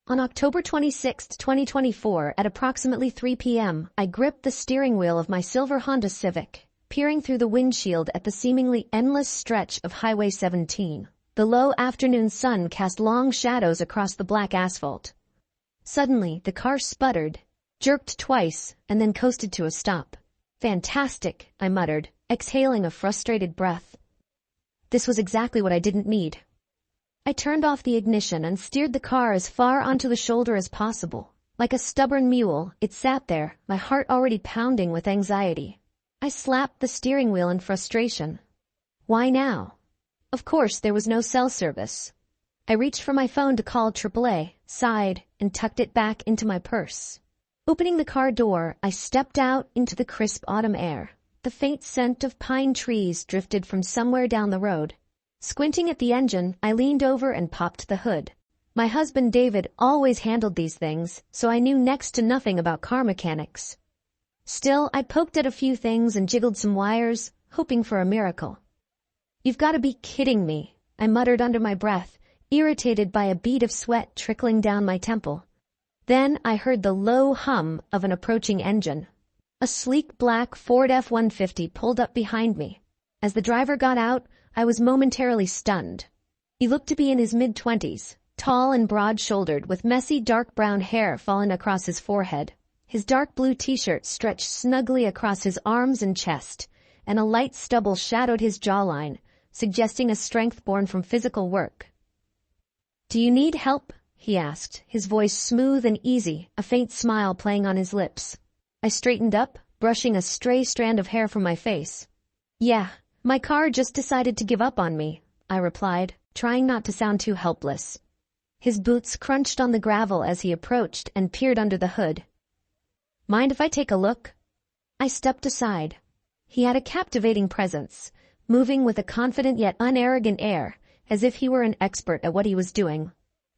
On October 26, 2024, at approximately 3 p.m., I gripped the steering wheel of my silver Honda Civic, peering through the windshield at the seemingly endless stretch of Highway 17. The low afternoon sun cast long shadows across the black asphalt. Suddenly, the car sputtered, jerked twice, and then coasted to a stop. "Fantastic," I muttered, exhaling a frustrated breath. This was exactly what I didn't need. I turned off the ignition and steered the car as far onto the shoulder as possible. Like a stubborn mule, it sat there, my heart already pounding with anxiety. I slapped the steering wheel in frustration. Why now? Of course, there was no cell service. I reached for my phone to call AAA, sighed, and tucked it back into my purse. Opening the car door, I stepped out into the crisp autumn air. The faint scent of pine trees drifted from somewhere down the road. Squinting at the engine, I leaned over and popped the hood. My husband David always handled these things, so I knew next to nothing about car mechanics. Still, I poked at a few things and jiggled some wires, hoping for a miracle. "You've got to be kidding me," I muttered under my breath, irritated by a bead of sweat trickling down my temple. Then I heard the low hum of an approaching engine. A sleek black Ford F-150 pulled up behind me. As the driver got out, I was momentarily stunned. He looked to be in his mid-20s, tall and broad-shouldered, with messy dark brown hair falling across his forehead. His dark blue t-shirt stretched snugly across his arms and chest, and a light stubble shadowed his jawline, suggesting a strength born from physical work. "Do you need help?" he asked, his voice smooth and easy, a faint smile playing on his lips. I straightened up, brushing a stray strand of hair from my face. "Yeah. My car just decided to give up on me," I replied, trying not to sound too helpless. His boots crunched on the gravel as he approached and peered under the hood. "Mind if I take a look?" I stepped aside. He had a captivating presence, moving with a confident yet unarrogant air, as if he were an expert at what he was doing.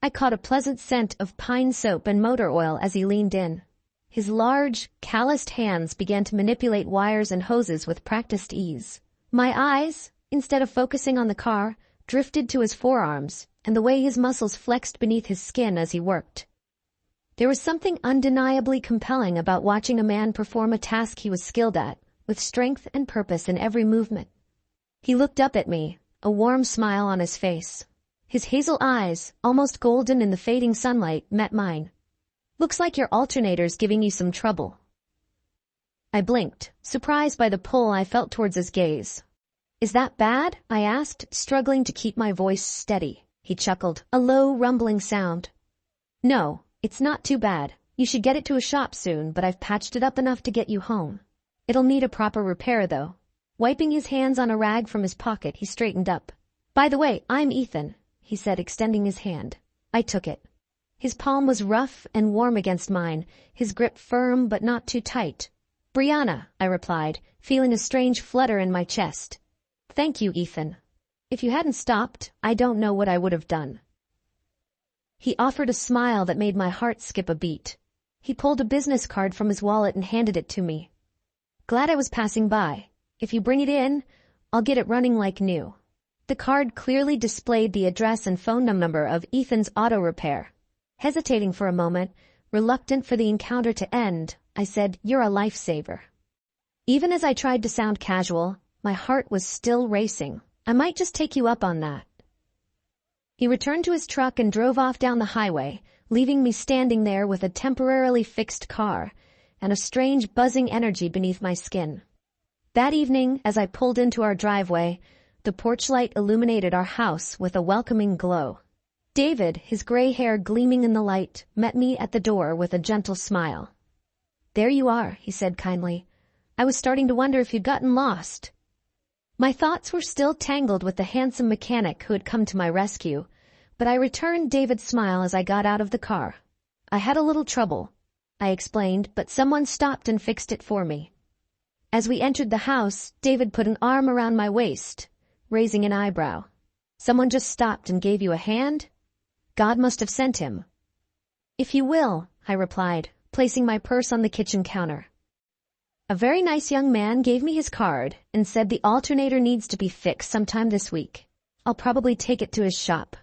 I caught a pleasant scent of pine soap and motor oil as he leaned in. His large, calloused hands began to manipulate wires and hoses with practiced ease. My eyes, instead of focusing on the car, drifted to his forearms and the way his muscles flexed beneath his skin as he worked. There was something undeniably compelling about watching a man perform a task he was skilled at, with strength and purpose in every movement. He looked up at me, a warm smile on his face. His hazel eyes, almost golden in the fading sunlight, met mine. "Looks like your alternator's giving you some trouble." I blinked, surprised by the pull I felt towards his gaze. "Is that bad?" I asked, struggling to keep my voice steady. He chuckled, a low, rumbling sound. "No, it's not too bad. You should get it to a shop soon, but I've patched it up enough to get you home. It'll need a proper repair, though." Wiping his hands on a rag from his pocket, he straightened up. "By the way, I'm Ethan," he said, extending his hand. I took it. His palm was rough and warm against mine, his grip firm but not too tight. "Brianna," I replied, feeling a strange flutter in my chest. "Thank you, Ethan. If you hadn't stopped, I don't know what I would have done." He offered a smile that made my heart skip a beat. He pulled a business card from his wallet and handed it to me. "Glad I was passing by. If you bring it in, I'll get it running like new." The card clearly displayed the address and phone number of Ethan's auto repair. Hesitating for a moment, reluctant for the encounter to end, I said, "You're a lifesaver." Even as I tried to sound casual, my heart was still racing. "I might just take you up on that." He returned to his truck and drove off down the highway, leaving me standing there with a temporarily fixed car and a strange buzzing energy beneath my skin. That evening, as I pulled into our driveway, the porch light illuminated our house with a welcoming glow. David, his gray hair gleaming in the light, met me at the door with a gentle smile. "There you are," he said kindly. "I was starting to wonder if you'd gotten lost." My thoughts were still tangled with the handsome mechanic who had come to my rescue, but I returned David's smile as I got out of the car. "I had a little trouble," I explained, "but someone stopped and fixed it for me." As we entered the house, David put an arm around my waist, raising an eyebrow. "Someone just stopped and gave you a hand? God must have sent him." "If you will," I replied, placing my purse on the kitchen counter. "A very nice young man gave me his card and said the alternator needs to be fixed sometime this week. I'll probably take it to his shop."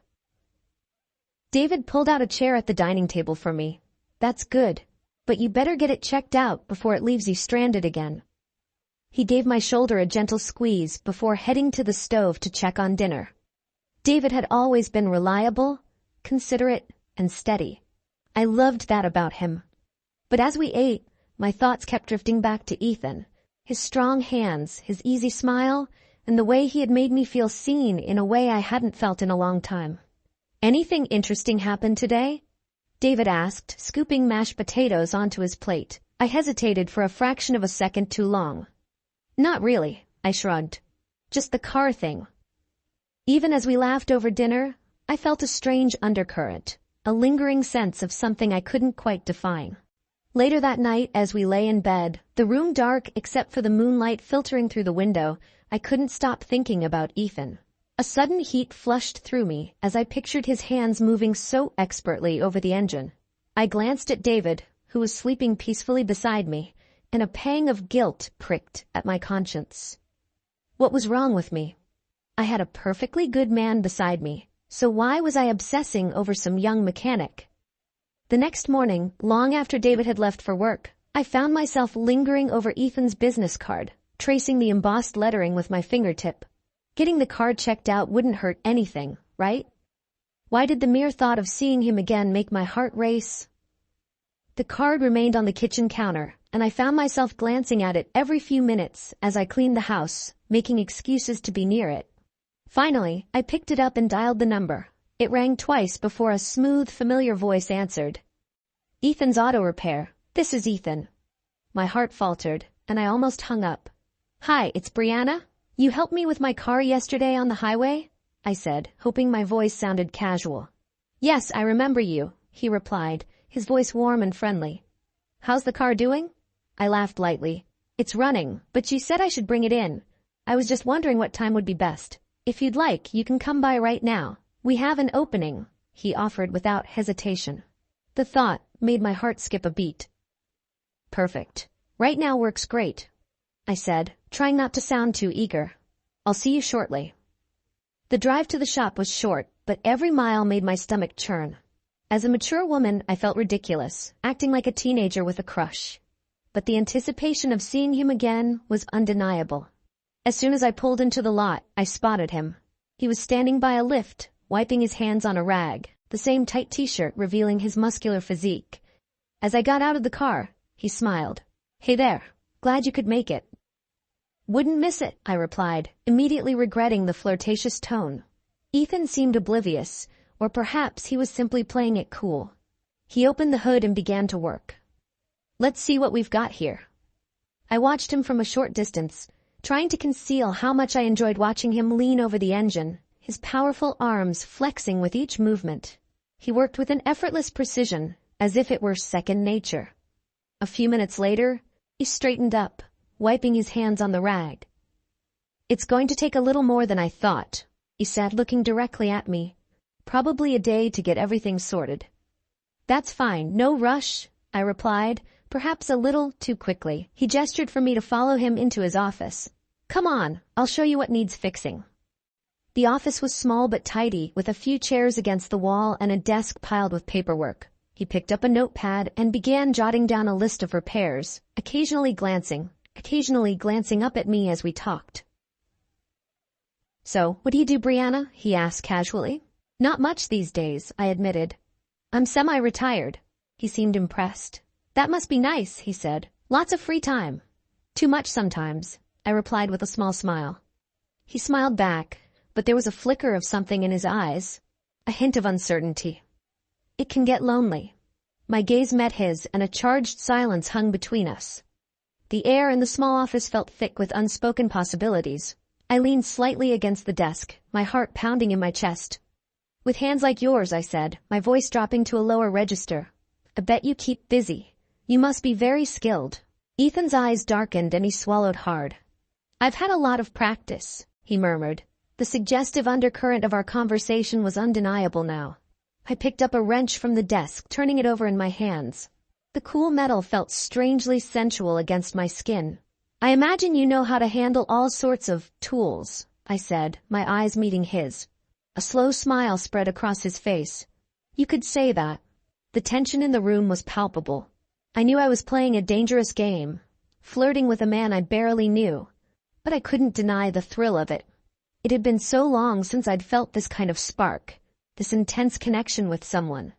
David pulled out a chair at the dining table for me. That's good. But you better get it checked out before it leaves you stranded again. He gave my shoulder a gentle squeeze before heading to the stove to check on dinner. David had always been reliable, considerate, and steady. I loved that about him. But as we ate, my thoughts kept drifting back to Ethan, his strong hands, his easy smile, and the way he had made me feel seen in a way I hadn't felt in a long time. Anything interesting happened today? David asked, scooping mashed potatoes onto his plate. I hesitated for a fraction of a second too long. Not really, I shrugged. Just the car thing. Even as we laughed over dinner, I felt a strange undercurrent, a lingering sense of something I couldn't quite define. Later that night, as we lay in bed, the room dark except for the moonlight filtering through the window, I couldn't stop thinking about Ethan. A sudden heat flushed through me as I pictured his hands moving so expertly over the engine. I glanced at David, who was sleeping peacefully beside me, and a pang of guilt pricked at my conscience. What was wrong with me? I had a perfectly good man beside me, so why was I obsessing over some young mechanic? The next morning, long after David had left for work, I found myself lingering over Ethan's business card, tracing the embossed lettering with my fingertip. Getting the card checked out wouldn't hurt anything, right? Why did the mere thought of seeing him again make my heart race? The card remained on the kitchen counter, and I found myself glancing at it every few minutes as I cleaned the house, making excuses to be near it. Finally, I picked it up and dialed the number. It rang twice before a smooth, familiar voice answered. Ethan's Auto Repair. This is Ethan. My heart faltered, and I almost hung up. Hi, it's Brianna. You helped me with my car yesterday on the highway? I said, hoping my voice sounded casual. Yes, I remember you, he replied, his voice warm and friendly. How's the car doing? I laughed lightly. It's running, but you said I should bring it in. I was just wondering what time would be best. If you'd like, you can come by right now. We have an opening, he offered without hesitation. The thought made my heart skip a beat. Perfect. Right now works great, I said, trying not to sound too eager. I'll see you shortly. The drive to the shop was short, but every mile made my stomach churn. As a mature woman, I felt ridiculous, acting like a teenager with a crush. But the anticipation of seeing him again was undeniable. As soon as I pulled into the lot, I spotted him. He was standing by a lift, wiping his hands on a rag, the same tight t-shirt revealing his muscular physique. As I got out of the car, he smiled. Hey there, glad you could make it. Wouldn't miss it, I replied, immediately regretting the flirtatious tone. Ethan seemed oblivious, or perhaps he was simply playing it cool. He opened the hood and began to work. Let's see what we've got here. I watched him from a short distance, trying to conceal how much I enjoyed watching him lean over the engine, his powerful arms flexing with each movement. He worked with an effortless precision, as if it were second nature. A few minutes later, he straightened up, wiping his hands on the rag. It's going to take a little more than I thought, he said, looking directly at me. Probably a day to get everything sorted. That's fine, no rush, I replied, perhaps a little too quickly. He gestured for me to follow him into his office. Come on, I'll show you what needs fixing. The office was small but tidy, with a few chairs against the wall and a desk piled with paperwork. He picked up a notepad and began jotting down a list of repairs, occasionally glancing up at me as we talked. So, what do you do, Brianna? He asked casually. Not much these days, I admitted. I'm semi-retired. He seemed impressed. That must be nice, he said. Lots of free time. Too much sometimes, I replied with a small smile. He smiled back, but there was a flicker of something in his eyes, a hint of uncertainty. It can get lonely. My gaze met his, and a charged silence hung between us. The air in the small office felt thick with unspoken possibilities. I leaned slightly against the desk, my heart pounding in my chest. With hands like yours, I said, my voice dropping to a lower register. I bet you keep busy. You must be very skilled. Ethan's eyes darkened and he swallowed hard. I've had a lot of practice, he murmured. The suggestive undercurrent of our conversation was undeniable now. I picked up a wrench from the desk, turning it over in my hands. The cool metal felt strangely sensual against my skin. I imagine you know how to handle all sorts of tools, I said, my eyes meeting his. A slow smile spread across his face. You could say that. The tension in the room was palpable. I knew I was playing a dangerous game, flirting with a man I barely knew, but I couldn't deny the thrill of it. It had been so long since I'd felt this kind of spark, this intense connection with someone.